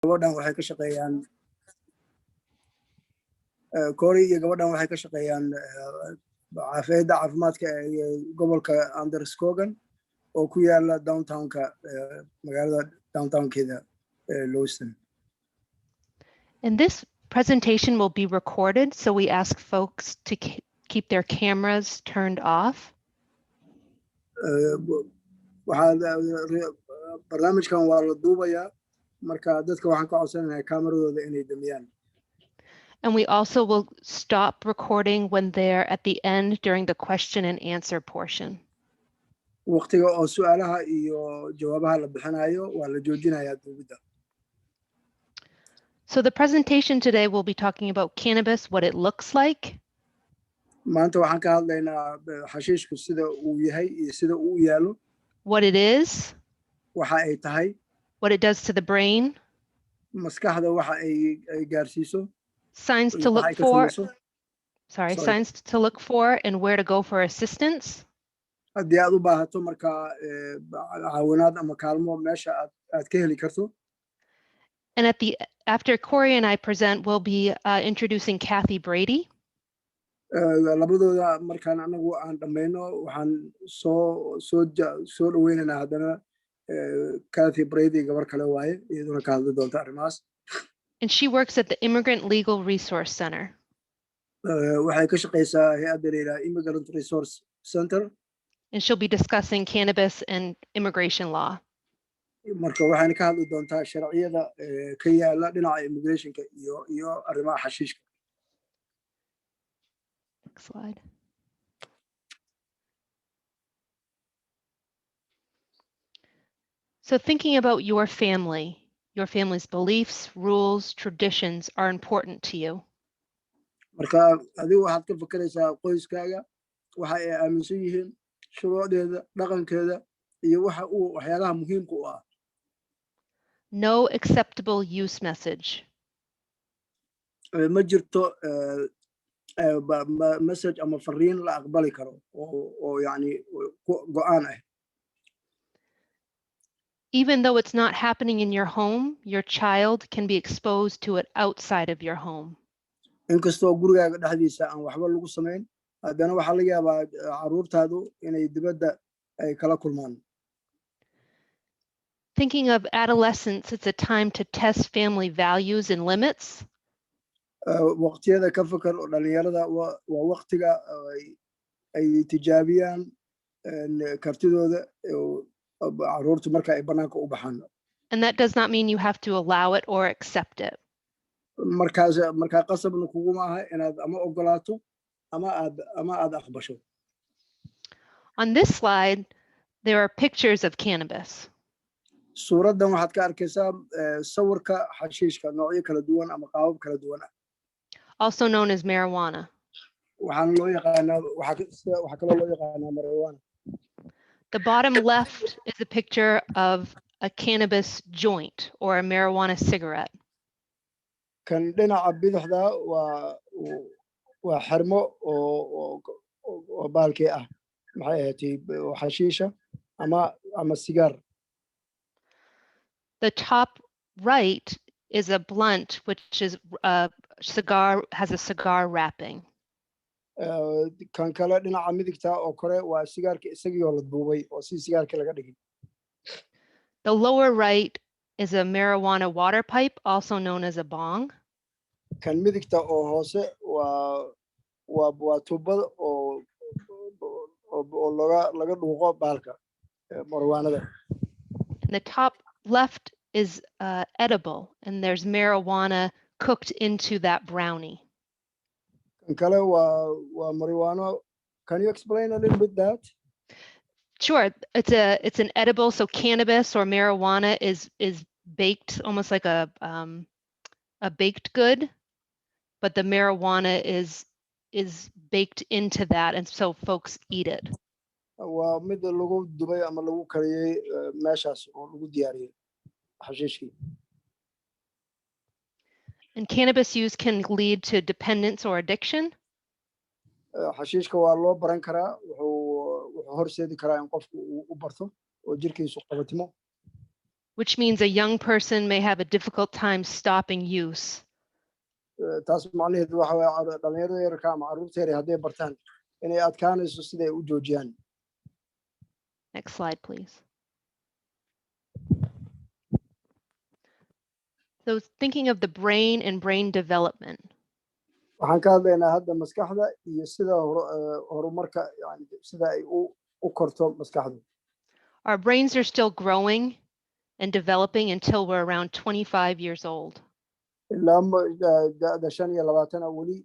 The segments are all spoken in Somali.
gabadhan waxay ka shaqeeyaan Koori iyo gabadhan waxay ka shaqeeyaan caafimaadka caafimaadka ee gobolka Anderskogan oo ku yaala downtown-ka magaalada downtown-keeda Lewiston. And this presentation will be recorded, so we ask folks to keep their cameras turned off. Barnaamijkan waa la duubayaa marka dadka waxaan ka codsanayaa kaameradooda inay damiyaan. And we also will stop recording when they're at the end during the question and answer portion. Waqtiga oo su'aalaha iyo jawaabaha la bixinayo waa la joojinayaa duubida. So the presentation today will be talking about cannabis, what it looks like. Maanta waxaan ka hadlaynaa xashiishku sida uu yahay iyo sida uu u yaalo. What it is. Waxa ay tahay. What it does to the brain. Maskaxda waxa ay gaarsiiso. Signs to look for. Signs to look for and where to go for assistance. Haddii aad u baahato marka caawinaad ama kaalmo meesha aad ka heli karto. And after Corey and I present, we'll be introducing Kathy Brady. Labadooda markaan anagu aan dhammayno waxaan soo dhaweynaynaa haddana Kathy Brady gabar kale waaye iyaduna ka hadli doonta arrimahaas. And she works at the Immigrant Legal Resource Center. Waxay ka shaqeysaa hay'adda la yiraahdo Immigrant Resource Center. And she'll be discussing cannabis and immigration law. Marka waxayna ka hadli doontaa sharciyada ka yaala dhinaca immigrationka iyo arrimaha xashiishka. Next slide. So thinking about your family's beliefs, rules, traditions are important to you. Marka adigu waxaad ka fakaraysaa qoyskaaga waxa ay aaminsan yihiin shuruucdeeda dhaqankeeda iyo waxyaalaha muhiimka u ah. No acceptable use message. Ma jirto message ama fariin la aqbali karo oo yani go'aan ah. Even though it's not happening in your home, your child can be exposed to it outside of your home. Inkastoo gurigaaga dhexdiisa aan waxba lagu samayn, haddana waxaa laga yaabaa carruurtaadu inay dibadda ay kala kulmaan. Thinking of adolescence, it's a time to test family values and limits. Waqtiyada ka fakar oo dhalinyarada waa waqtiga ay tijaabiyaan kartidooda carruurtu marka ay banaanka u baxaan. And that does not mean you have to allow it or accept it. Marka qasabna kuguma aha inaad ama ogolaato ama aad aqbasho. On this slide, there are pictures of cannabis. Suuraddan waxaad ka arkaysaa sawirka xashiishka noocyo kala duwan ama qaabab kala duwan ah. Also known as marijuana. Waxaan loo yaqaanaa waxa kaloo loo yaqaanaa marijuana. The bottom left is a picture of a cannabis joint or a marijuana cigarette. Kan dhinaca bidixda waa xirmo oo baalkii ah maxay ahayd xashiisha ama sigaar. The top right is a blunt, which is a cigar, has a cigar wrapping. Kan kale dhinaca midigta oo kore waa sigaarka isagoo la duubay oo si sigaarka laga dhigay. The lower right is a marijuana water pipe, also known as a bong. Kan midigta oo hoose waa tuubada oo laga dhuuqo baalka marijuanada. And the top left is edible, and there's marijuana cooked into that brownie. Kan kale waa marijuana. Can you explain a little bit that? Sure, it's an edible, so cannabis or marijuana is baked almost like a baked good, but the marijuana is baked into that, and so folks eat it. Waa mid lagu dubay ama lagu kariyay meeshaas oo lagu diyaariyay xashiishkii. And cannabis use can lead to dependence or addiction. Xashiishka waa loo baran karaa wuxuu horseedi karaa in qofku u barto oo jirkiisu qabatimo. which means a young person may have a difficult time stopping use. taas macnaheedu waxa weeye dhalinyarada yarka ama carruurta yar hadday bartaan inay adkaanayso siday u joojiyaan. Next slide, please. So thinking of the brain and brain development. waxaan ka hadlaynaa hadda maskaxda iyo sida horumarka yani sida ay u korto maskaxdu. Our brains are still growing and developing until we're around 25 years old. ilaa da'da 25 weli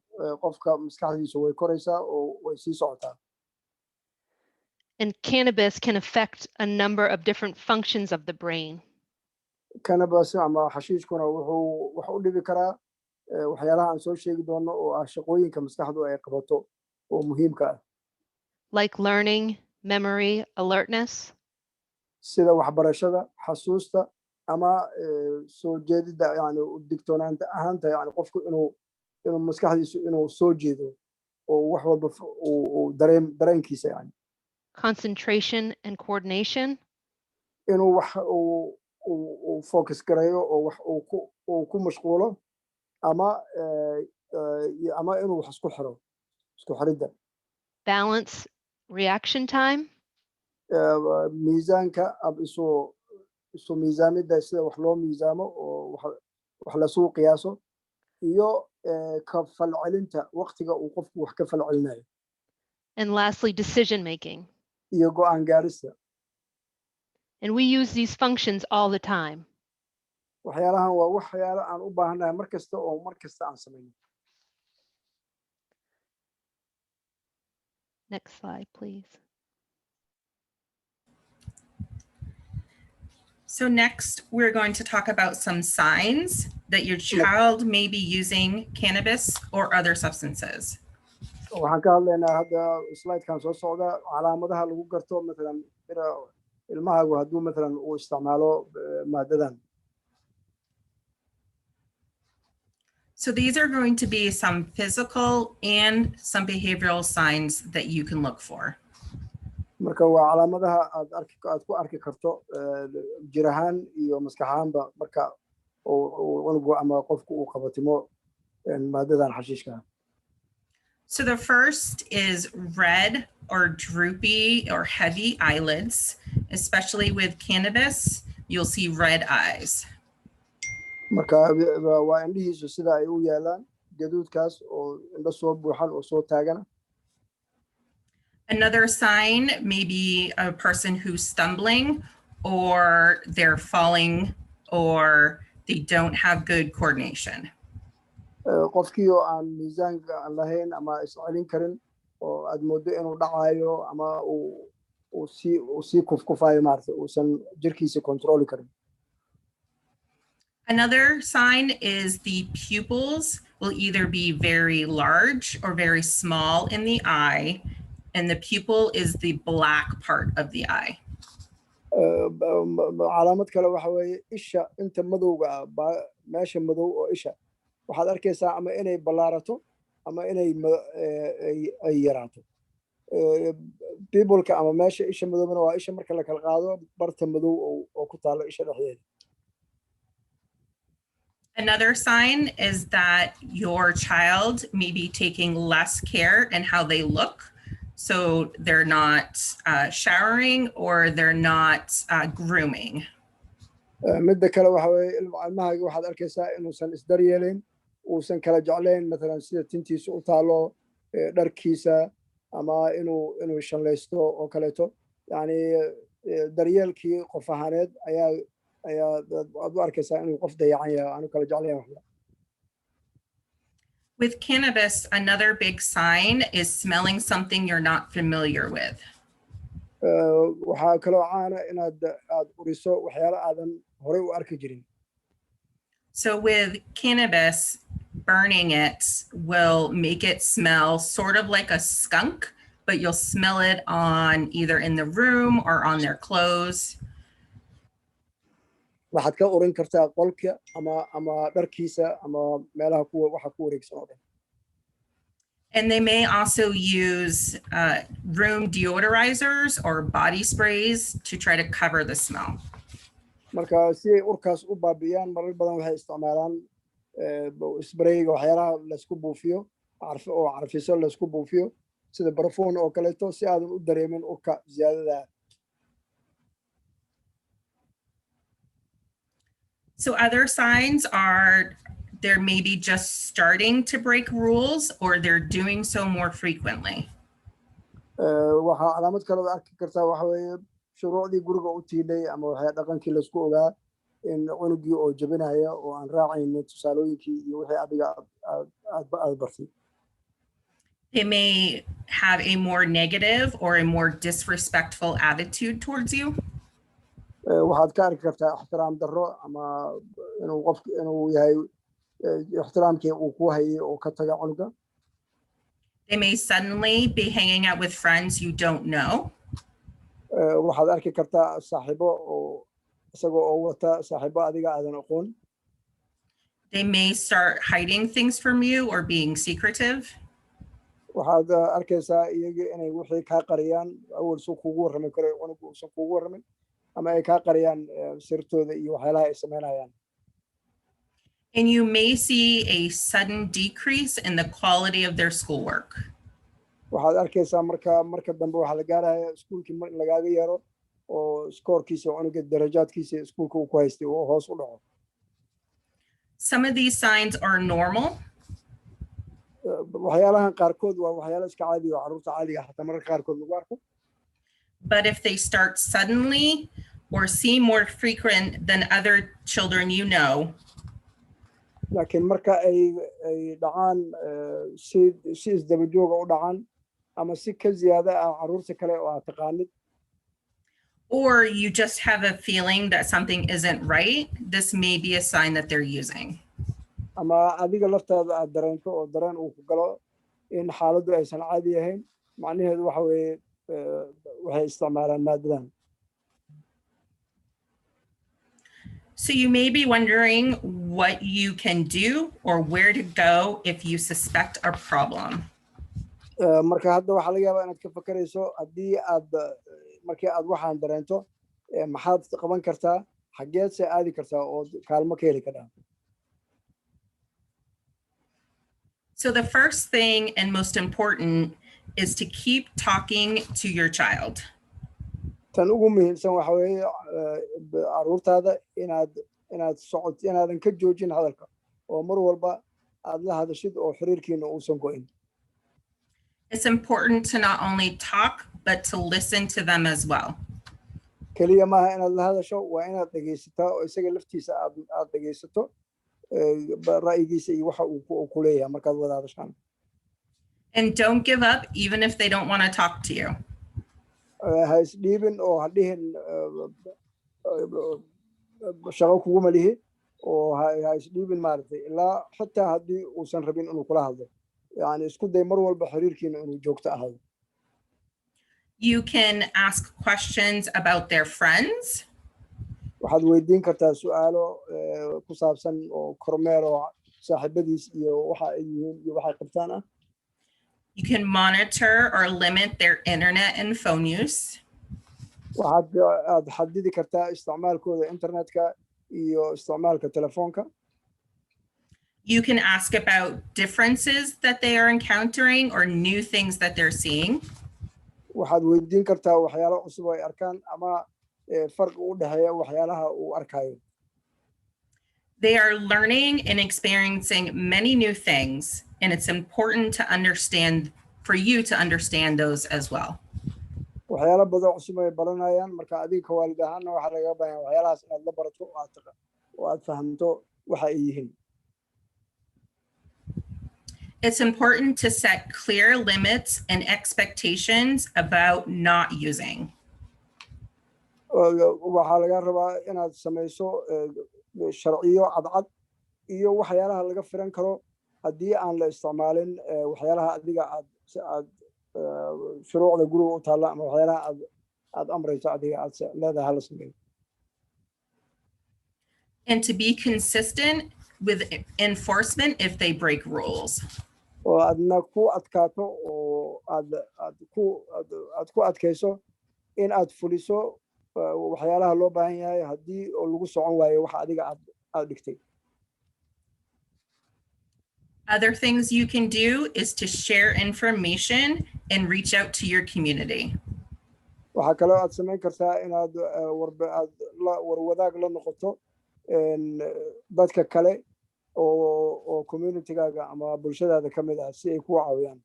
qofka maskaxdiisu way koraysaa oo way sii socotaa. And cannabis can affect a number of different functions of the brain. Cannabis ama xashiishkuna wuxuu wax u dhibi karaa waxyaalaha aan soo sheegi doono oo ah shaqooyinka maskaxdu ay qabato oo muhiimka ah. Like learning, memory, alertness. sida waxbarashada, xasuusta ama soo jeedida yani digtoonaanta ahaanta yani qofku inuu maskaxdiisu inuu soo jeedo oo wax walba uu dareenkiisa yani. Concentration and coordination. inuu wax uu focus gareeyo oo wax uu ku mashquulo ama inuu wax isku xiridda. Balance, reaction time. miisaanka isu miisaamidda sida wax loo miisaamo oo wax lasuu qiyaaso iyo ka falcelinta waqtiga uu qofku wax ka falcelinayo. And lastly, decision making. iyo go'aan gaarista. And we use these functions all the time. waxyaalahan waa waxyaalo aan u baahanahay mar kasta aan samayno. Next slide, please. So next, we're going to talk about some signs that your child may be using cannabis or other substances. waxaan ka hadlaynaa hadda slide-kan soo socda calaamadaha lagu garto مثلا ilmahaagu hadduu مثلا uu isticmaalo maadadan. So these are going to be some physical and some behavioral signs that you can look for. marka waa calaamadaha aad ku arki karto jir ahaan iyo maskax ahaanba marka unugu ama qofku uu qabatimo maadadan xashiishka. So the first is red or droopy or heavy eyelids, especially with cannabis, you'll see red eyes. marka waa indhihiisu sida ay u yaalaan gaduudkaas oo indho soo buuxan oo soo taagana. Another sign may be a person who's stumbling or they're falling or they don't have good coordination. qofkii oo aan miisaanka aan lahayn ama iscelin karin oo aad moodo inuu dhacayo ama uu sii kufkufayo maartay uusan jirkiisa controli karin. Another sign is the pupils will either be very large or very small in the eye. And the pupil is the black part of the eye. calaamad kale waxa weeye isha inta madowga meesha madow oo isha waxaad arkaysaa ama inay ballaarato ama inay yaraato. pupilka ama meesha isha madowna waa isha marka la kala qaado barta madow oo ku taalo isha dhexdeeda. Another sign is that your child may be taking less care in how they look. So they're not showering or they're not grooming. midda kale waxa weeye ilmahaaga waxaad arkaysaa inuusan isdaryeelayn uusan kala jeclayn مثلا sida tintiisa u taalo dharkiisa ama inuu shanlaysto oo kaleeto yani daryeelkii qof ahaaneed ayaa aad u arkaysaa inuu qof dayacan yahay aanu kala jeclayn waxba. With cannabis, another big sign is smelling something you're not familiar with. waxaa kaloo caana inaad uriso waxyaalo aadan horey u arki jirin. So with cannabis, burning it will make it smell sort of like a skunk, but you'll smell it on either in the room or on their clothes. waxaad ka urin kartaa qolka ama dharkiisa ama meelaha waxa ku wareegsan oo dhan. And they may also use room deodorizers or body sprays to try to cover the smell. marka si ay urkaas u baabiyaan marar badan waxay isticmaalaan sprayga waxyaalaha la isku buufiyo oo carfiso la isku buufiyo sida barafuun oo kaleeto si aadan u dareemin urka ziyaadada. So other signs are they're maybe just starting to break rules or they're doing so more frequently. Waxa calaamad kale oo arki kartaa waxa weeye shuruucdii guriga u tiiday ama waxay dhaqankii la isku ogaa in cunugii oo jabinaya oo aan raacaynin tusaalooyinkii iyo wixii adiga aad bartay. They may have a more negative or a more disrespectful attitude towards you. waxaad ka arki kartaa ixtiraam darro ama inuu yahay ixtiraamkii uu ku hayay oo ka taga cunuga. They may suddenly be hanging out with friends you don't know. waxaad arki kartaa saaxiibo oo isagoo oo wata saaxiibo adiga aadan aqoon. They may start hiding things from you or being secretive. waxaad arkaysaa iyaga inay wixii kaa qariyaan awal soo kugu warrami karo cunugu uusan kugu warramin ama ay kaa qariyaan sirtooda iyo waxyaalaha ay samaynayaan. And you may see a sudden decrease in the quality of their schoolwork. waxaad arkaysaa marka dambe waxaa la gaaraya iskuulkii in lagaaga yeero oo skoorkiisa cunuga darajaadkiisa iskuulka uu ku haystay oo hoos u dhaco. Some of these signs are normal. waxyaalahan qaarkood waa waxyaalo iska caadi oo carruurta caadiga xataa mararka qaarkood lagu arko. But if they start suddenly or seem more frequent than other children you know, laakiin marka ay dhacaan si isdaba jooga u dhacaan ama si ka ziyaada ah carruurta kale oo aad taqaanid, or you just have a feeling that something isn't right, this may be a sign that they're using. ama adiga laftaada aad dareento oo dareen uu ku galo in xaaladdu aysan caadi ahayn macnaheedu waxa weeye waxay isticmaalaan maadadan. So you may be wondering what you can do or where to go if you suspect a problem. marka hadda waxaa laga yaabaa inaad ka fakarayso haddii aad markii aad waxaan dareento maxaad qaban kartaa xageed se aadi kartaa oo kaalmo ka heli kartaa. So the first thing and most important is to keep talking to your child. tan ugu muhiimsan waxa weeye carruurtaada inaadan ka joojin hadalka oo mar walba aad la hadashid oo xiriirkiina uusan go'in. It's important to not only talk, but to listen to them as well. keliya maaha inaad la hadasho waa inaad dhegaysataa oo isaga laftiisa aad dhegaysato ra'yigiisa iyo waxa uu ku leeyahay markaad wada hadashaan. And don't give up even if they don't want to talk to you. ha isdhiibin oo ha dhihin shaqo kuguma lihi oo ha isdhiibin maaragtay ilaa xitaa haddii uusan rabin inuu kula hadlo yani isku day mar walba xiriirkiina inuu joogto ahaado. You can ask questions about their friends. waxaad weydiin kartaa su'aalo ku saabsan oo kormeer oo saaxiibadiis iyo waxa ay yihiin iyo waxay qabtaan ah. You can monitor or limit their internet and phone use. waxaad xadidi kartaa isticmaalkooda internetka iyo isticmaalka telefoonka. You can ask about differences that they are encountering or new things that they're seeing. waxaad weydiin kartaa waxyaalo cusub ay arkaan ama farqi u dhexeeya waxyaalaha uu arkayo. They are learning and experiencing many new things, and it's important to understand, for you to understand those as well. waxyaalo badan cusub ay baranayaan marka adiga ka waalid ahaana waxaa laga baahan waxyaalahaas inaad la barato oo aad fahamto waxa ay yihiin. It's important to set clear limits and expectations about not using. waxaa laga rabaa inaad samayso sharciyo cadcad iyo waxyaalaha laga filan karo haddii aan la isticmaalin waxyaalaha adiga aad shuruucda guriga u taalla ama waxyaalaha aad amrayso adiga aad leedahay hala sameeyo. And to be consistent with enforcement if they break rules. oo aadna ku adkaato oo aad ku adkayso in aad fuliso waxyaalaha loo baahan yahay haddii oo lagu socon waayo waxa adiga aad dhigtay. Other things you can do is to share information and reach out to your community. Waxa kale oo aad samayn kartaa inaad warwadaag la noqoto dadka kale oo communitygaaga ama bulshadaada ka mid ah si ay ku caawiyaan.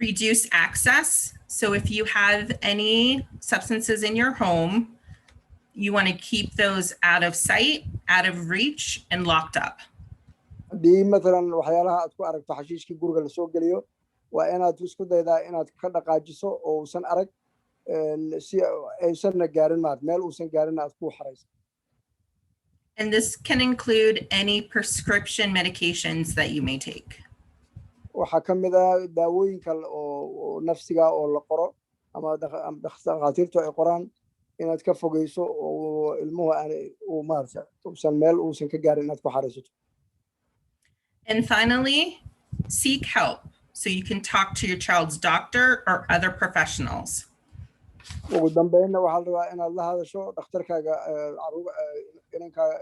Reduce access. So if you have any substances in your home, you want to keep those out of sight, out of reach, and locked up. Haddii matalan waxyaalaha aad ku aragto xashiishkii guriga lasoo geliyo waa inaad isku daydaa inaad ka dhaqaajiso oo uusan arag si aysanna gaarin meel uusan gaarin aad ku xarayso. And this can include any prescription medications that you may take. Waxaa ka mid ah daawooyinka oo nafsiga oo la qoro ama dhakhaatiirtu ay qoraan inaad ka fogeyso oo ilmuhu uu maarta uusan meel uusan ka gaarin inaad ku xaraysato. And finally, seek help so you can talk to your child's doctor or other professionals. Ugu dambeynna waxaa la rabaa inaad la hadasho dhakhtarkaaga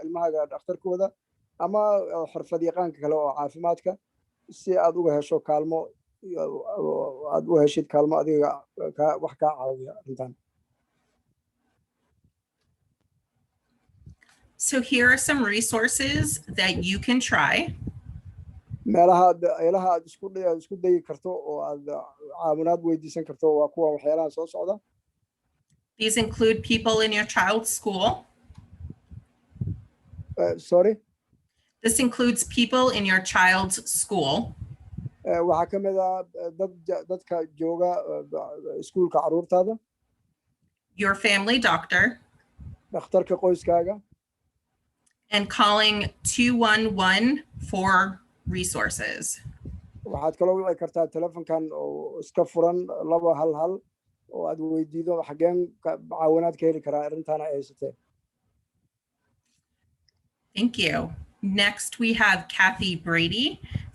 ilmahaaga dhakhtarkooda ama xirfad-yaqaanka kale oo caafimaadka si aad uga hesho kaalmo aad u heshid kaalmo adiga wax kaa caawiya arrintan. So here are some resources that you can try. meelaha aad isku dayi karto oo aad caawinaad weydiisan karto waa kuwa waxyaalaha soo socda. These include people in your child's school. Sorry? This includes people in your child's school. Waxaa ka mid ah dadka jooga iskuulka carruurtaada. Your family doctor. Dhakhtarka qoyskaaga. And calling 211 for resources. Waxaad kaloo wici kartaa telefonkan oo iska furan 211 oo aad weydiido xageen caawinaad ka heli karaa arrintan ay haysatee. Thank you. Next, we have Kathy Brady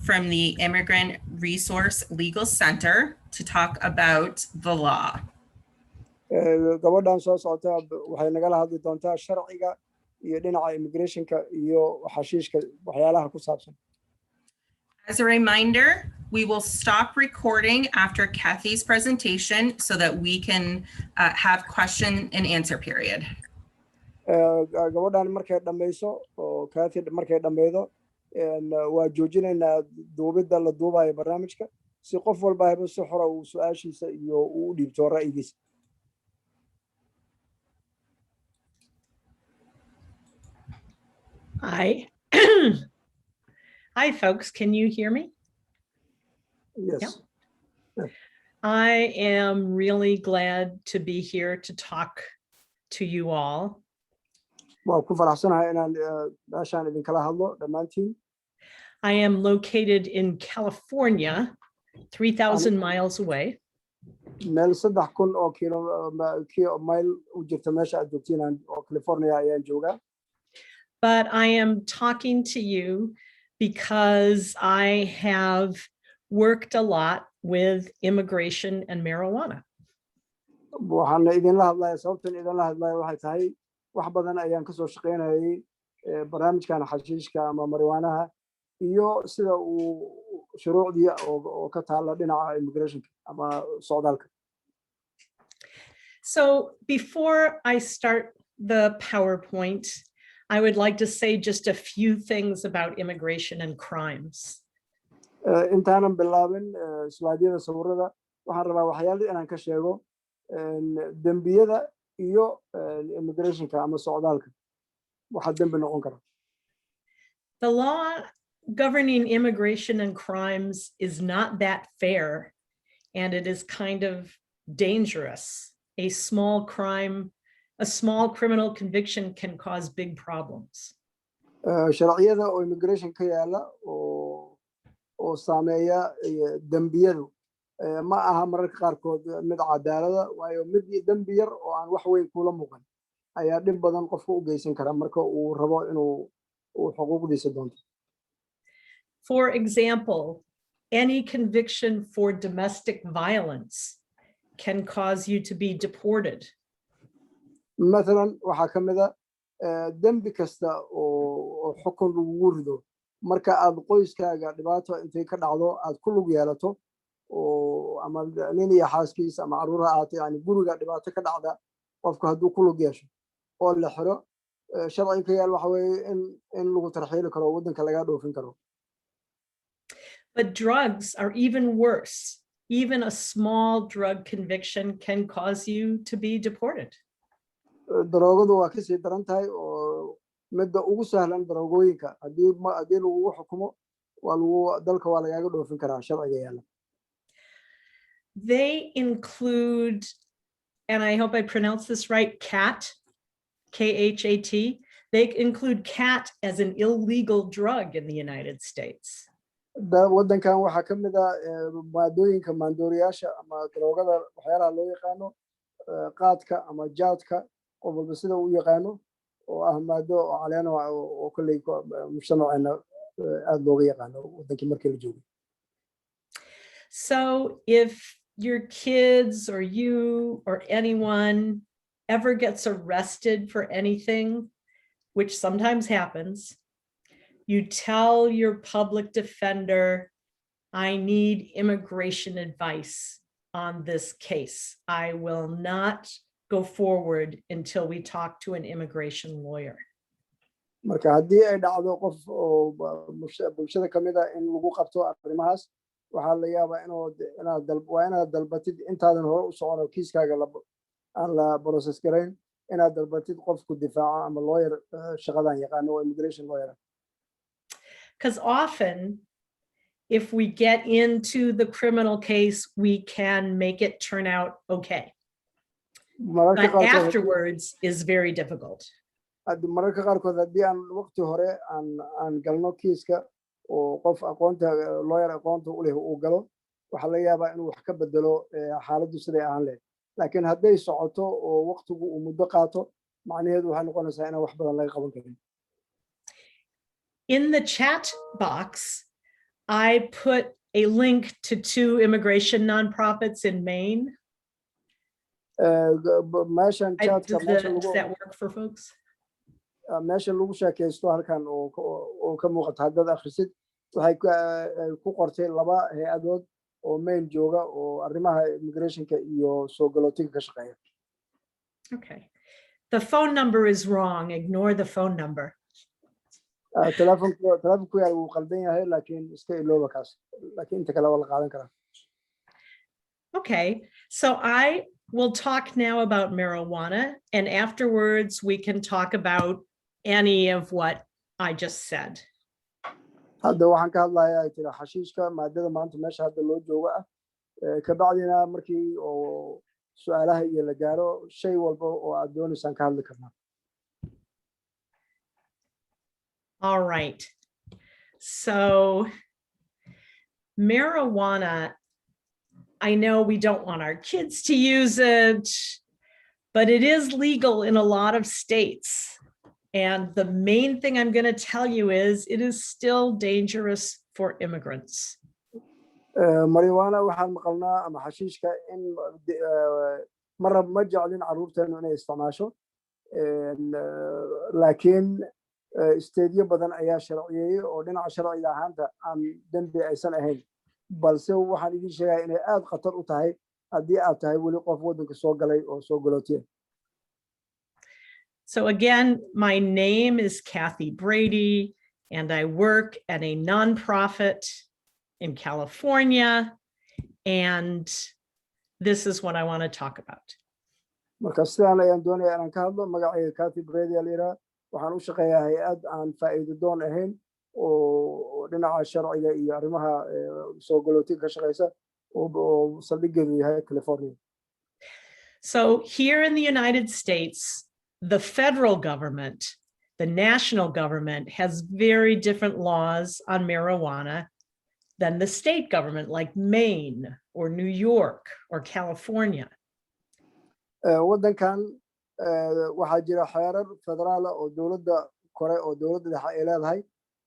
from the Immigrant Resource Legal Center to talk about the law. Gabadhan soo socota waxay nagala hadli doontaa sharciga iyo dhinaca immigrationka iyo xashiishka waxyaalaha ku saabsan. As a reminder, we will stop recording after Kathy's presentation so that we can have question and answer period. Gabadhan markay dhammayso oo Kathy markay dhammaydo waa joojinaynaa duubidda la duubayo barnaamijka si qof walba haba si xora uu su'aashiisa iyo uu u dhiibto ra'yigiisa. Hi. Hi, folks. Can you hear me? Yes. Yeah. I am really glad to be here to talk to you all. Waan ku faraxsanahay inaan meeshaan idinkala hadlo dhammaantiin. I am located in California, 3,000 miles away. Meel 3,000 oo mayl u jirta meesha aad joogtiin oo California ayaan joogaa. But I am talking to you because I have worked a lot with immigration and marijuana. Waxaan idinla hadlayaa sababtan idinla hadlayaa waxay tahay wax badan ayaan ka soo shaqeynayay barnaamijkan xashiishka ama marijuanaha iyo sida uu shuruucdii oo ka taala dhinaca immigration ama socdaalka. So before I start the PowerPoint, I would like to say just a few things about immigration and crimes. Intaanan bilaabin slideyada sawirada waxaan rabaa waxyaalo inaan ka sheego dembiyada iyo immigrationka ama socdaalka waxa dembi noqon kara. The law governing immigration and crimes is not that fair, and it is kind of dangerous. A small criminal conviction can cause big problems. Sharciyada oo immigration ka yaala oo saameeya dembiyadu ma aha mararka qaarkood mid cadaalada waayo mid dembi yar oo aan wax weyn kula muuqan ayaa dhib badan qofka u geysan kara marka uu rabo inuu xuquuqdiisa doonto. For example, any conviction for domestic violence can cause you to be deported? مثلا waxaa ka mid ah dembi kasta oo xukun lagu rido marka aad qoyskaaga dhibaato intay ka dhacdo aad ku lug yeelato oo ama nin iyo xaaskiisa ama caruur aad yani guriga dhibaato ka dhacda qofku hadduu ku lug yeesho oo la xiro sharciga yaal waxa weeye in lagu tarxiili karo waddanka laga dhoofin karo. But drugs are even worse. Even a small drug conviction can cause you to be deported. daroogadu waa ka sii daran tahay oo midda ugu sahlan daroogooyinka haddii lagu xukumo dalka waa lagaaga dhoofin karaa sharciga yaala. They include, and I hope I pronounce this right, CAT, K-H-A-T. They include CAT as an illegal drug in the United States. waddankan waxaa ka mid ah maadooyinka maandooriyaasha ama daroogada waxyaalaha loo yaqaano qaadka ama jaadka qof walba sida uu yaqaano oo ah maado oo caleen oo kolley mujtamaceena aad looga yaqaano waddankii markii la joogay. So if your kids or you or anyone ever gets arrested for anything, which sometimes happens, you tell your public defender, I need immigration advice on this case. I will not go forward until we talk to an immigration lawyer. marka haddii ay dhacdo qof oo bulshada ka mid ah in lagu qabto arrimahaas waxaa la yaabaa inaad dalbatid intaadan hore u socono kiiskaaga aan la process garayn inaad dalbatid qofku difaaca ama lawyer shaqadan yaqaano oo immigration lawyer. Because often, if we get into the criminal case, we can make it turn out okay. But afterwards is very difficult. mararka qaarkood haddii aan waqti hore aan galno kiiska oo qof aqoonta lawyer aqoonta u leh uu galo waxaa laga yaabaa inuu wax ka bedelo xaaladdu siday ahaan leh laakiin hadday socoto oo waqtigu uu muddo qaato macnaheedu waxay noqonaysaa inaan wax badan laga qaban karin. In the chat box, I put a link to 2 immigration nonprofits in Maine. Does that work for folks? meesha lagu sheekaysto halkan oo ka muuqata haddaad akhrisid waxay ku qortay 2 hay-adood oo Maine jooga oo arrimaha immigrationka iyo soo galootiga ka shaqeeya. Okay. The phone number is wrong. Ignore the phone number. telefonku yahay wuu qaldan yahay laakiin iska ilooba kaas laakiin inta kale waa la qaadan karaa. Okay, so I will talk now about marijuana, and afterwards we can talk about any of what I just said. hadda waxaan ka hadlayaa tira xashiishka maadada maanta meesha hadda loo joogo ah ka bacdina markii oo su'aalaha iyo la gaaro shay walba oo aad doonaysaan ka hadli karnaa. All right. So marijuana, I know we don't want our kids to use it, but it is legal in a lot of states. And the main thing I'm going to tell you is it is still dangerous for immigrants. marijuana waxaan maqalnaa ama xashiishka in marab ma jeclin caruurteenu inay isticmaasho laakiin isteedyo badan ayaa sharciyeeyay oo dhinaca sharciga ahaanta aan dembi aysan ahayn balse waxaan idin sheegayaa inay aad khatar u tahay haddii aad tahay weli qof waddanka soo galay oo soo galootiya. So again, my name is Kathy Brady, and I work at a nonprofit in California, and this is what I want to talk about. marka sidaan ayaan doonayaa inaan ka hadlo magacayga Kathy Brady aliira waxaan u shaqeeyaa hay-ad aan faa'iido doon ahayn oo dhinaca sharciga iyo arrimaha soo galootiga ka shaqeysa oo saldhiggeedu yahay California. So here in the United States, the federal government, the national government, has very different laws on marijuana than the state government, like Maine or New York or California. waddankan waxaa jira xeerar federaal oo dowladda kore oo dowladda dhexe ay leedahay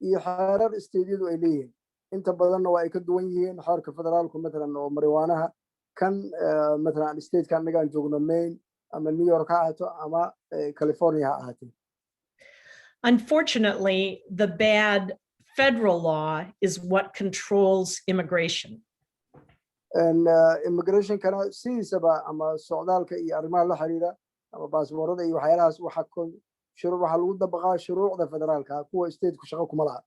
iyo xeerar isteedyadu ay leeyihiin inta badanna waa ay ka duwan yihiin xeerka federaalku matalan oo marijuanaha kan مثلا state kan nagaan joogno Maine ama New York ha ahaato ama California ha ahaatee. Unfortunately, the bad federal law is what controls immigration. Immigration kana sidiisaba ama socdaalka iyo arrimaha la xiriira ama baasboorada iyo waxyaalahaas waxa lagu dabaqaa shuruucda federaalka kuwa state ku shaqo kuma laha.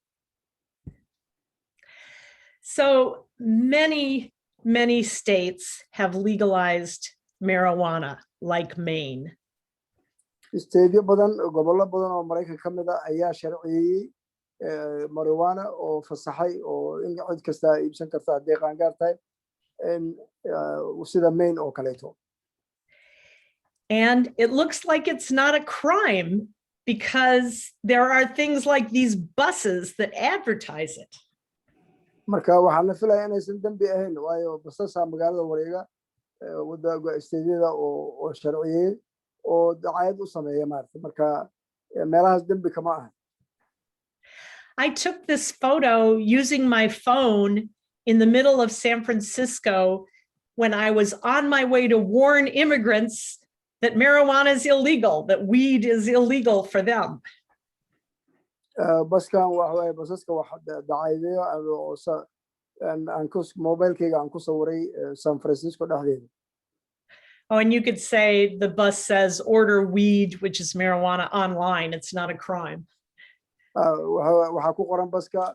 So many states have legalized marijuana, like Maine. Stateyo badan gobollo badan oo Mareykanka ka mid ah ayaa sharciyey marijuana oo fasaxay oo in cid kasta iibsan karta haddii qaangaar tahay sida Maine oo kaleeto. And it looks like it's not a crime because there are things like these buses that advertise it. Marka waxaan la filayaa inaysan dambi ahayn waayo basaska magaalada wareega wadada isteediyada oo sharciyey oo dacayad u sameeya maartay marka meelahaas dambi kama aha. I took this photo using my phone in the middle of San Francisco when I was on my way to warn immigrants that marijuana is illegal, that weed is illegal for them. Baskan waxa basaska waxa dacayadeeyo oo aan mobilkayga aan ku sawiray San Francisco dhexdeeda. Oh, and you could say the bus says order weed, which is marijuana, online. It's not a crime. Waxa ku qoran baska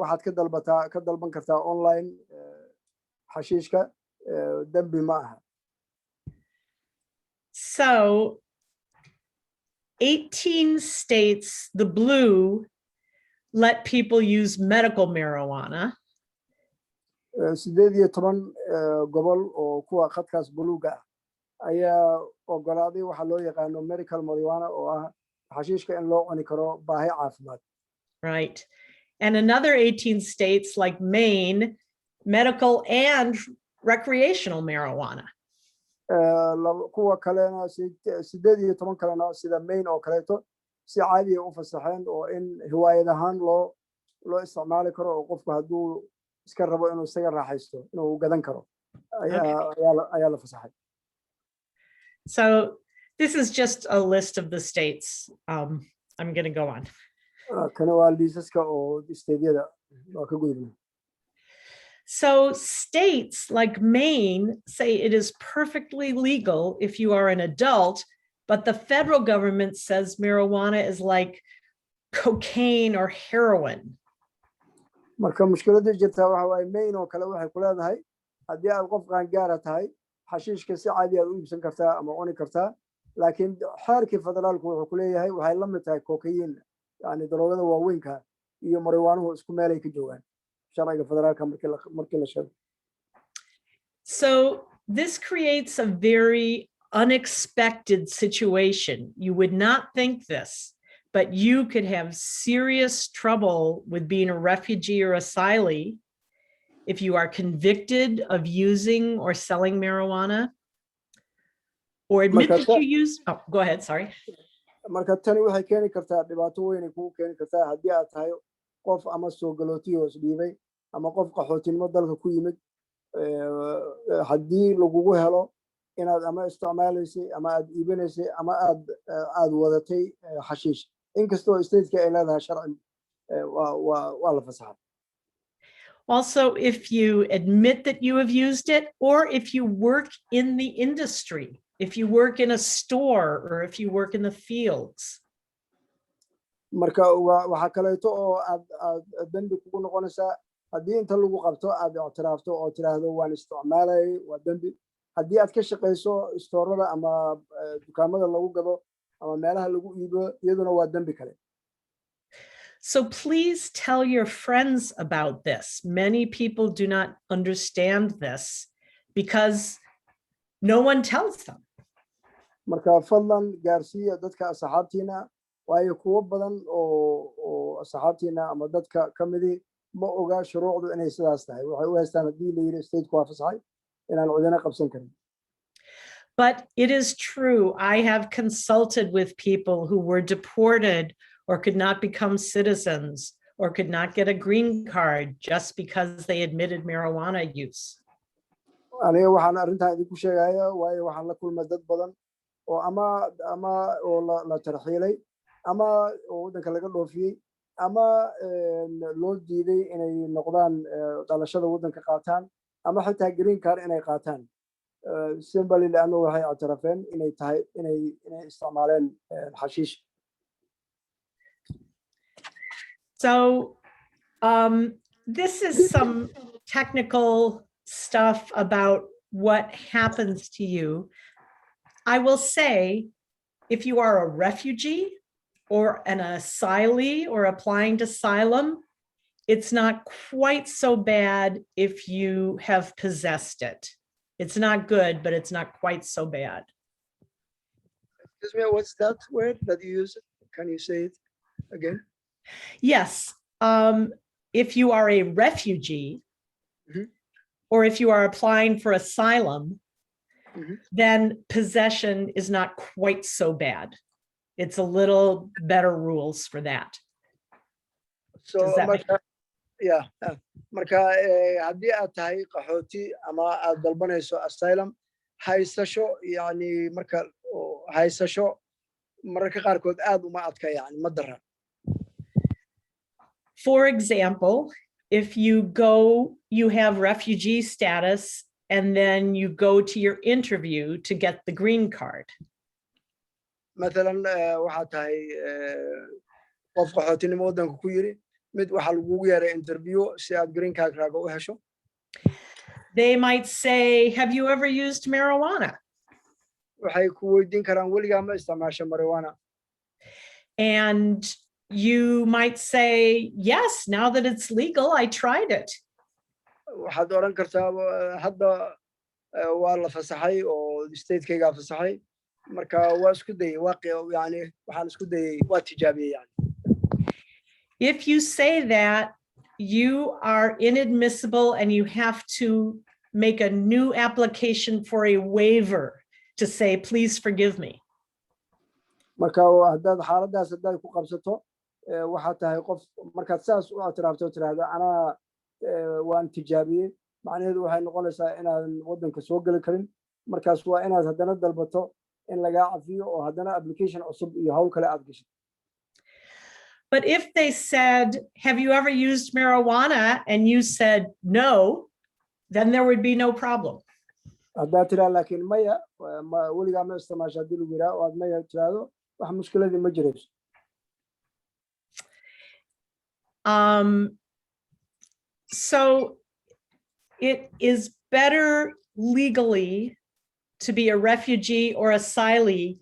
waxaad ka dalban kartaa online xashiishka dambi ma aha. So 18 states, the blue, let people use medical marijuana. 18 gobol oo kuwa khadkaas buluuga ayaa ogolaaday waxa loo yaqaano medical marijuana oo ah xashiishka in loo cuni karo baahi caafimaad. Right. And another 18 states like Maine, medical and recreational marijuana. Kuwa kalena 18 kalena sida Maine oo kaleeto si caadi ah u fasaxeen oo in hiwaayad ahaan loo isticmaali karo oo qofku hadduu iska rabo inuu isaga raaxaysto inuu gadan karo ayaa la fasaxay. So this is just a list of the states. I'm going to go on. Kana waa liisaska oo isteediyada waa ka gudubnaa. So states like Maine say it is perfectly legal if you are an adult, but the federal government says marijuana is like cocaine or heroin. Marka mushkiladda jirta waxa way Maine oo kale waxay ku leedahay haddii aad qof qaangaar tahay xashiishka si caadi ah u iibsan kartaa ama cuni kartaa laakiin xeerkii federaalku wuxuu ku leeyahay waxay la mid tahay cocaine yani daroogada waaweynka iyo marijuana isku meel ay ka joogaan. So this creates a very unexpected situation. You would not think this, but you could have serious trouble with being a refugee or asylee if you are convicted of using or selling marijuana or admit that you use. Oh, go ahead. Sorry. Marka tani waxay keeni kartaa dhibaato weyn ay ku keeni kartaa haddii aad tahay qof ama soo galootiyo isdhiibay ama qof qaxootinimo dalka ku yimid haddii lagugu helo inaad ama isticmaalaysay ama aad iibinaysay ama aad wadatay xashiish inkastoo stateka ay leedahay sharci waa la fasaxay. Also, if you admit that you have used it, or if you work in the industry, if you work in a store, or if you work in the fields. Marka waxa kaleeto oo aad dambi kugu noqonaysaa haddii inta lagu qabto aad ictiraafto oo tiraahdo waan isticmaalay waa dambi haddii aad ka shaqayso istoorada ama dukaamada lagu gado ama meelaha lagu iibo iyaduna waa dambi kale. So please tell your friends about this. Many people do not understand this because no one tells them. Marka fadlan gaarsiiya dadka asxaabtiina waayo kuwa badan oo asxaabtiina ama dadka kamidi ma oga shuruucdu inay sidaas tahay waxay u haystaan haddii la yiri state ku fasaxay inaan cudana qabsan karin. But it is true. I have consulted with people who were deported or could not become citizens or could not get a green card just because they admitted marijuana use. aniga waxaan arrintan idinku sheegayaa waayo waxaan la kulmay dad badan oo ama oo la tarxiilay ama oo waddanka laga dhoofiyey ama loo diiday inay noqdaan dhalashada waddanka qaataan ama xitaa green card inay qaataan simply laanno waxay ictirafeen inay tahay inay isticmaaleen xashiish. So this is some technical stuff about what happens to you. I will say, if you are a refugee or an asylee or applying to asylum, it's not quite so bad if you have possessed it. It's not good, but it's not quite so bad. Excuse me, what's that word that you use? Can you say it again? Yes. If you are a refugee, or if you are applying for asylum, then possession is not quite so bad. It's a little better rules for that. So, yeah. Marka haddii aad tahay qaxooti ama aad dalbanayso asylum, haysasho yani marka haysasho mararka qaarkood aad uma adka yani ma daran. For example, if you have refugee status and then you go to your interview to get the green card. مثلا waxaa tahay qof qaxootinimo waddanka ku yiri mid waxa lagugu yeeray interview si aad green card raaga u hesho. They might say, have you ever used marijuana? Waxay ku weydiin karaan weligaa ma isticmaashay marijuana? And you might say, yes, now that it's legal, I tried it. waxaad oran kartaa hadda waa la fasaxay oo state-kayga fasaxay marka waa isku dayay yani waxaan isku dayay waa tijaabiyay yani. If you say that, you are inadmissible and you have to make a new application for a waiver to say, please forgive me. marka haddaad xaaladaas haddaad ku qabsato waxaad tahay qof markaad saas u ictiraafto tiraahdo anaa waan tijaabiyey macnaheedu waxay noqonaysaa inaadan waddanka soo geli karin markaas waa inaad haddana dalbato in lagaa cafiyo oo haddana application cusub iyo hawl kale aad gasho. But if they said, have you ever used marijuana? And you said no, then there would be no problem. haddaad tiraa laakiin maya weligaa ma isticmaasha haddii lagu yiraa oo aad maya tiraahdo wax mushkiladii ma jirayso. So it is better legally to be a refugee or asylee,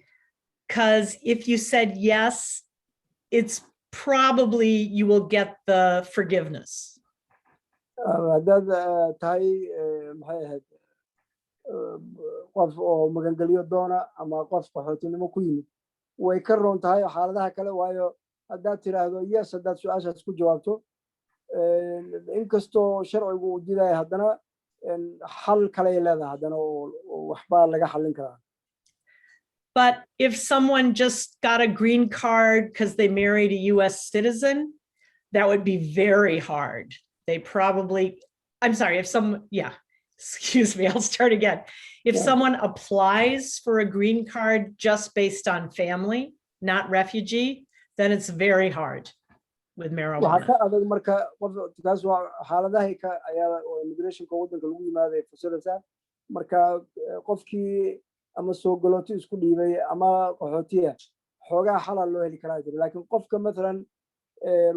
because if you said yes, it's probably you will get the forgiveness. haddaad tahay maxay ahayd qof oo magangelyo doona ama qof qaxootinimo ku yimid way ka roon tahay xaaladaha kale waayo haddaad tiraahdo yes haddaad su-aashaas ku jawaabto inkastoo sharcigu uu diidaya haddana xal kale ay leedahay haddana oo waxbaa laga xallin karaa. But if someone just got a green card because they married a US citizen, that would be very hard. They probably, I'm sorry, if someone, yeah, excuse me, I'll start again. If someone applies for a green card just based on family, not refugee, then it's very hard with marijuana. waxaa ka adag marka kaas waa xaaladahay ka ayaa immigrationka waddanka lagu yimaaday fasilata marka qofkii ama soo galooti isku dhiibay ama qaxootiya xoogaa xalal loo heli karaa jira laakiin qofka mathalan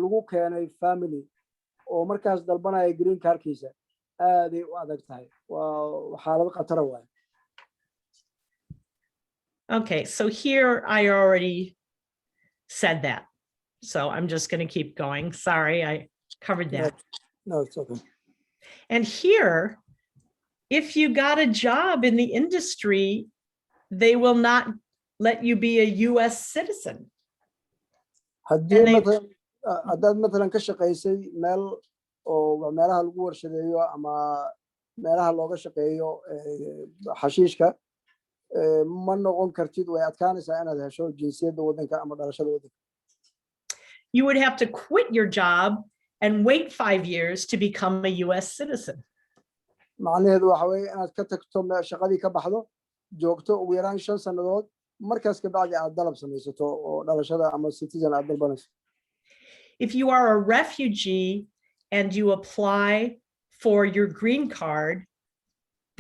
lagu keenay family oo markaas dalbanaya green cardkiisa aaday u adag tahay waa xaalad khatara waay. Okay, so here I already said that. So I'm just going to keep going. Sorry, I covered that. No, it's okay. And here, if you got a job in the industry, they will not let you be a US citizen. haddaad mathalan ka shaqaysay meel oo meelaha lagu warshadeeyo ama meelaha looga shaqeeyo xashiishka ma noqon kartid way adkaanaysaa inaad hesho jinsiyadda waddanka ama dhalashada waddanka. You would have to quit your job and wait 5 years to become a US citizen. macnaheedu waxa weeye inaad ka tagto shaqadii ka baxdo joogto ugu yaraan 5 sannadood markaas ka bacdi aad dalab samaysato oo dhalashada ama citizen aad dalbanayso. If you are a refugee and you apply for your green card,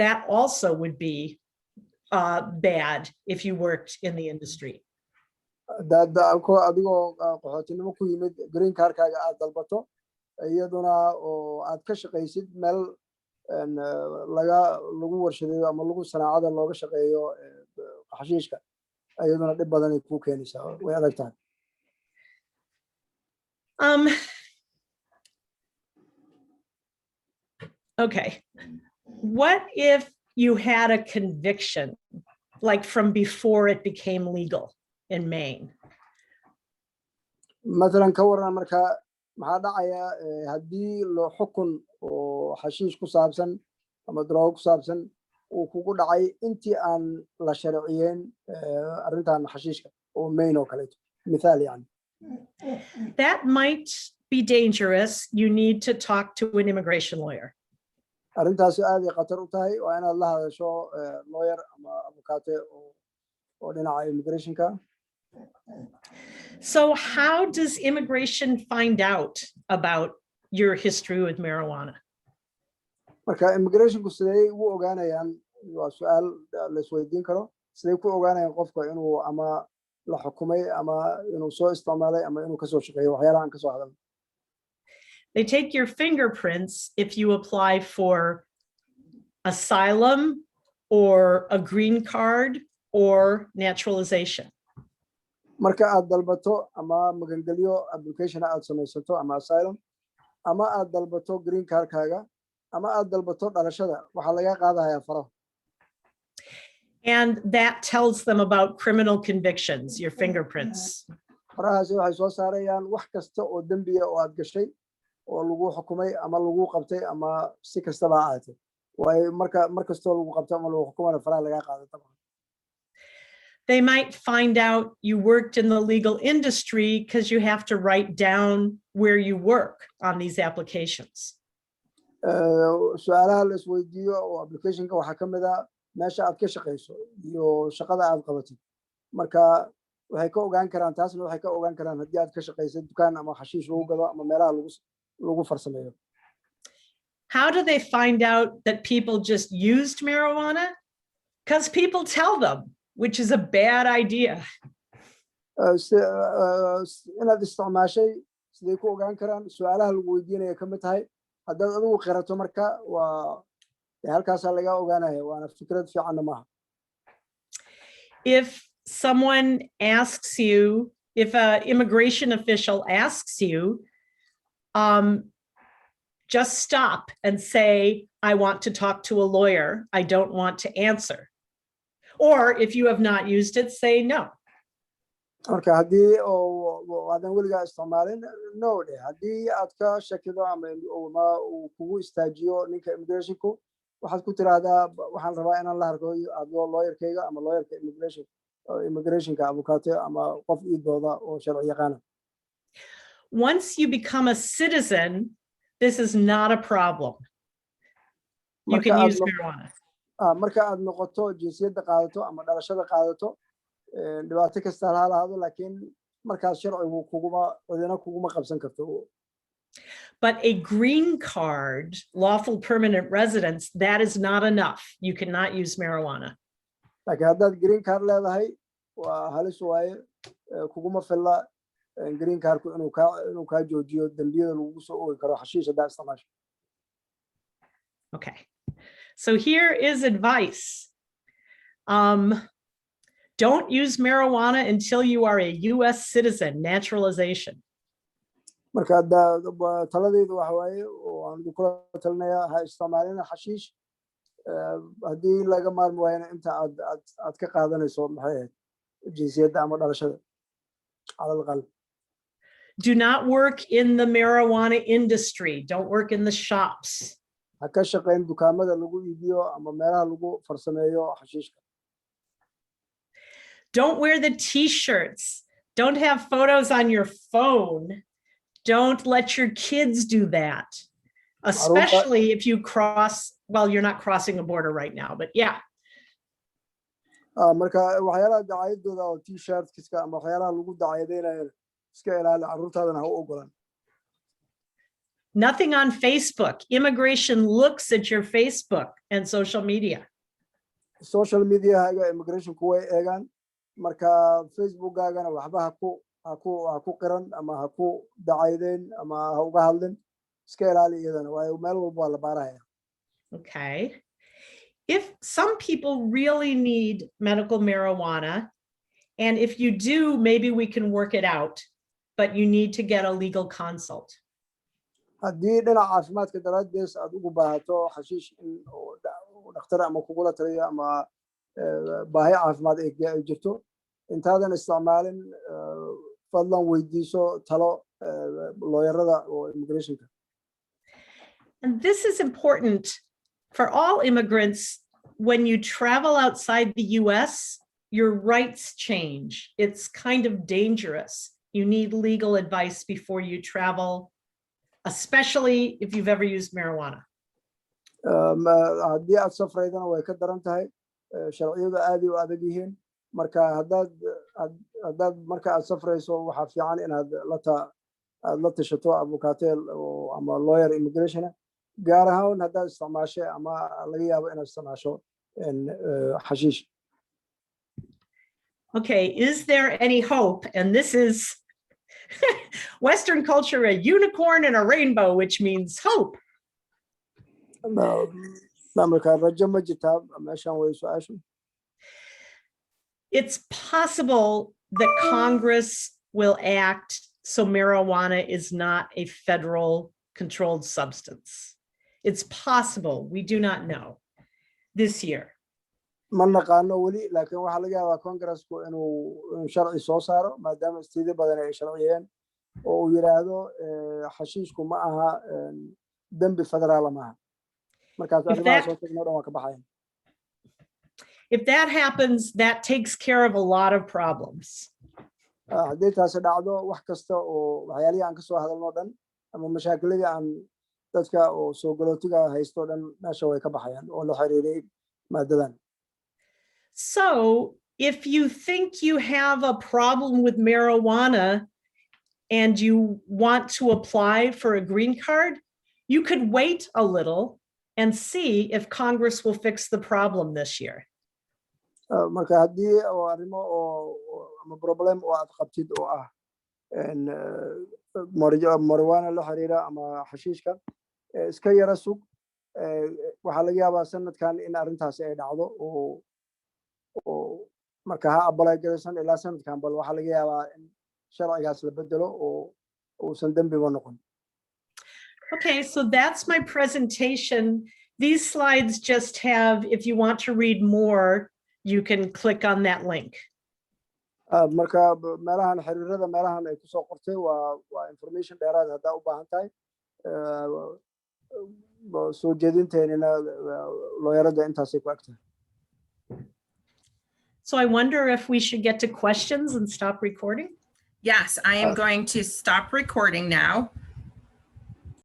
that also would be bad if you worked in the industry. adigoo qaxootinimo ku yimid green cardkaaga aad dalbato iyaduna oo aad ka shaqaysid meel lagu warshadeeyo ama lagu sanaacada looga shaqeeyo xashiishka iyaduna dhib badan ay ku keenaysaa way adag tahay. Okay, what if you had a conviction, like from before it became legal in Maine? مثلا ka waran marka maxaa dhacaya haddii loo xukun oo xashiish ku saabsan ama drug ku saabsan uu kugu dhacay intii aan la sharciyeen arrintan xashiishka oo Maine oo kaleeto mithaal yani. That might be dangerous. You need to talk to an immigration lawyer. arrintaas aad ay khatar u tahay waa inaad la hadasho lawyer ama abukaate oo dhinaca immigrationka. So how does immigration find out about your history with marijuana? marka immigrationku sidee u ogaanayaan waa su'aal la isweydiin karo sidee ku ogaanayaan qofka inuu ama la xukumay ama inuu soo isticmaalay ama inuu ka soo shaqeeyo waxyaalaha aan ka soo hadalno. They take your fingerprints if you apply for asylum or a green card or naturalization. marka aad dalbato ama magangelyo application aad samaysato ama asylum ama aad dalbato green cardkaaga ama aad dalbato dhalashada waxaa laga qaadayaa faro. And that tells them about criminal convictions, your fingerprints. farahaasi waxay soo saarayaan wax kasta oo dembiya oo aad gashay oo lagu xukumay ama lagu qabtay ama si kastaba ha ahaatee waayo mar kastoo lagu qabto ama lagu xukumana faraha laga qaado taban. They might find out you worked in the legal industry because you have to write down where you work on these applications. su'aalaha la isweydiiyo oo applicationka waxaa ka mid ah meesha aad ka shaqayso iyo shaqada aad qabatid marka waxay ka ogaan karaan taasna waxay ka ogaan karaan haddii aad ka shaqaysid dukaan ama xashiish lagu gado ama meelaha lagu farsameeyo. How do they find out that people just used marijuana? Because people tell them, which is a bad idea. inaad isticmaashay sidee ku ogaan karaan su'aalaha lagu weydiinaya ka mid tahay haddaad adigu qirato marka waa halkaasaa laga ogaanaya waana fikrad fiicanna maaha. If someone asks you, if an immigration official asks you, just stop and say, I want to talk to a lawyer. I don't want to answer. Or if you have not used it, say no. marka haddii aadan weligaa isticmaalin no dhe haddii aad ka shakido ama uu kugu istaajiyo ninka immigrationku waxaad ku tiraahdaa waxaan rabaa inaan la harko adoo lawyerkayga ama lawyerka immigrationka abukaate ama qof ii dooda oo sharci yaqaana. Once you become a citizen, this is not a problem. You can use marijuana. marka aad noqoto jinsiyadda qaadato ama dhalashada qaadato dhibaato kasta ha lahaado laakiin markaas sharcigu kuguma qabsan karto. But a green card, lawful permanent residence, that is not enough. You cannot use marijuana. laakiin haddaad green card leedahay waa halis waaye kuguma filla green cardku inuu kaa joojiyo dembiyada lagu soo oogi karo xashiish haddaa isticmaasho. Okay, so here is advice. Don't use marijuana until you are a US citizen, naturalization. marka taladaydu waxa waaye oo aan kula talinayaa ha isticmaalina xashiish haddii laga maarmi waayana inta aad ka qaadanayso maxay ahayd jinsiyadda ama dhalashada cala alaqal. Do not work in the marijuana industry. Don't work in the shops. ha ka shaqayn dukaamada lagu iibiyo ama meelaha lagu farsameeyo xashiishka. Don't wear the t-shirts. Don't have photos on your phone. Don't let your kids do that. especially if you cross, well, you're not crossing a border right now, but yeah. marka waxyaalaha dacaayadooda oo t-shirtkiska ama waxyaalaha lagu dacaayadeynayo iska ilaali carruurtaadana ha u ogolaan. Nothing on Facebook. Immigration looks at your Facebook and social media. Social media-haaga immigrationku way eegaan marka Facebook-gaagana waxba ha ku qiran ama ha ku dacaydeyn ama ha uga hadlin iska ilaali iyadana waayo meel walba waa la baarahaya. Okay. If some people really need medical marijuana, and if you do, maybe we can work it out, but you need to get a legal consult. haddii dhinaca caafimaadka daraaddees aad ugu baahato xashiish in dhakhtar ama kugula taliyo ama baahi caafimaad ay jirto intaadan isticmaalin fadlan weydiiso talo looyarada oo immigrationka. And this is important for all immigrants. When you travel outside the US, your rights change. It's kind of dangerous. You need legal advice before you travel, especially if you've ever used marijuana. haddii aad safraydana way ka daran tahay sharciyadu aad u adag yihiin marka haddaad marka aad safrayso waxaa fiican inaad la tashato avocateel ama lawyer immigration gaar ahaan haddaad isticmaashay ama laga yaabo inaad isticmaasho xashiish. Okay, is there any hope? And this is Western culture, a unicorn and a rainbow, which means hope. It's possible that Congress will act so marijuana is not a federal controlled substance. It's possible. We do not know this year. ma naqaano weli laakiin waxaa laga yaabaa congressku inuu sharci soo saaro maadaama istiidi badan ay sharciyeen oo uu yiraahdo xashiishku ma aha dambi federaal maaha markaas arrimaha soo tagnaa dhan waa ka baxayaan. If that happens, that takes care of a lot of problems. haddii taasi dhacdo wax kasta oo waxyaalihii aan ka soo hadalno dhan ama mashaakiladii aan dadka oo soo galootiga haysto dhan meesha way ka baxayaan oo la xiriiray maadadan. So if you think you have a problem with marijuana and you want to apply for a green card, you could wait a little and see if Congress will fix the problem this year. marka haddii oo arrimo oo ama problem oo aad qabtid oo ah marijuana la xiriira ama xashiishka iska yara sug waxaa laga yaabaa sanadkan in arrintaasi ay dhacdo oo marka ha apply garaysan ilaa sanadkan bal waxaa laga yaabaa in sharcigaas la bedelo oo uusan dembiba noqon. Okay, so that's my presentation. These slides just have, if you want to read more, you can click on that link. marka meelahan xiriirada meelahan ay kusoo qortay waa information dheeraad haddaa u baahan tahay soo jeedinteynina looyarada intaasay ku egtahay. So I wonder if we should get to questions and stop recording. Yes, I am going to stop recording now.